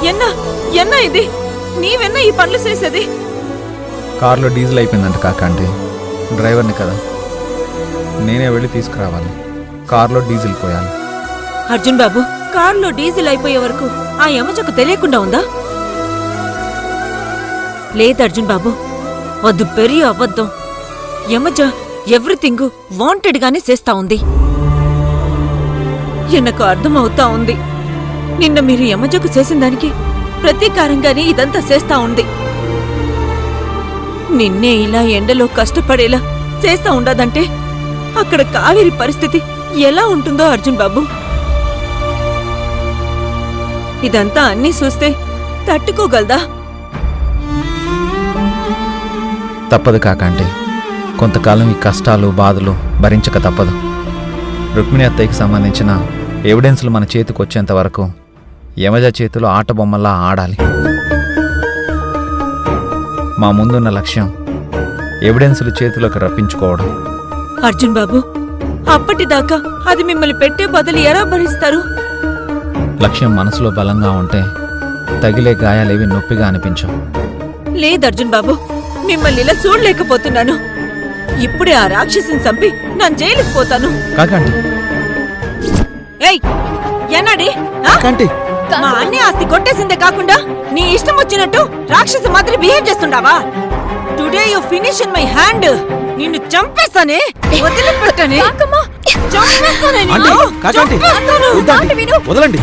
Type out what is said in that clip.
ఎన్న ఇది నీవెన్న ఈ పనులు చేసేది? కార్లో డీజిల్ అయిపోయిందంట కాకండి. డ్రైవర్ని కదా, నేనే వెళ్ళి తీసుకురావాలి. కార్లో డీజిల్ పోయాలి. అర్జున్ బాబు, కార్లో డీజిల్ అయిపోయే వరకు ఆ యమజకు తెలియకుండా ఉందా? లేదు అర్జున్ బాబు, అది పెరియ అబద్ధం. యమజ ఎవ్రీథింగ్ వాంటెడ్ గానే చేస్తా ఉంది. ఎన్నకు అర్థమవుతా ఉంది. నిన్న మీరు యమజకు చేసిన దానికి ప్రతీకారంగానే ఇదంతా చేస్తా ఉంది. నిన్నే ఇలా ఎండలో కష్టపడేలా చేస్తా ఉండదంటే అక్కడ కావేరి పరిస్థితి ఎలా ఉంటుందో అర్జున్ బాబు. ఇదంతా అన్నీ చూస్తే తట్టుకోగలదా? తప్పదు కాకండి. కొంతకాలం ఈ కష్టాలు బాధలు భరించక తప్పదు. రుక్మిణి అత్తయ్యకి సంబంధించిన ఎవిడెన్స్లు మన చేతికి వచ్చేంత వరకు యమజ చేతిలో ఆట బొమ్మల్లా ఆడాలి. మా ముందున్న లక్ష్యం ఎవిడెన్స్లు చేతిలోకి రప్పించుకోవడం. అర్జున్ బాబు, అప్పటిదాకా అది మిమ్మల్ని పెట్టే బదులు ఎలా భరిస్తారు? లక్ష్యం మనసులో బలంగా ఉంటే తగిలే గాయాలేవి నొప్పిగా అనిపించవు. లేదు అర్జున్ బాబు, మిమ్మల్ని ఇలా చూడలేకపోతున్నాను. ఇప్పుడే ఆ రాక్షసిని చంపి నేను జైలుకు పోతాను. కాకండి. ఏయ్ ఎన్నాడి? మా అన్ని ఆస్తి కొట్టేసిందే కాకుండా నీ ఇష్టం వచ్చినట్టు రాక్షసి మాత్రం బిహేవ్ చేస్తుండావా? Today you finish in my hand. నిన్ను చంపేస్తానే, వదిలిపెట్టనే. వదలండి.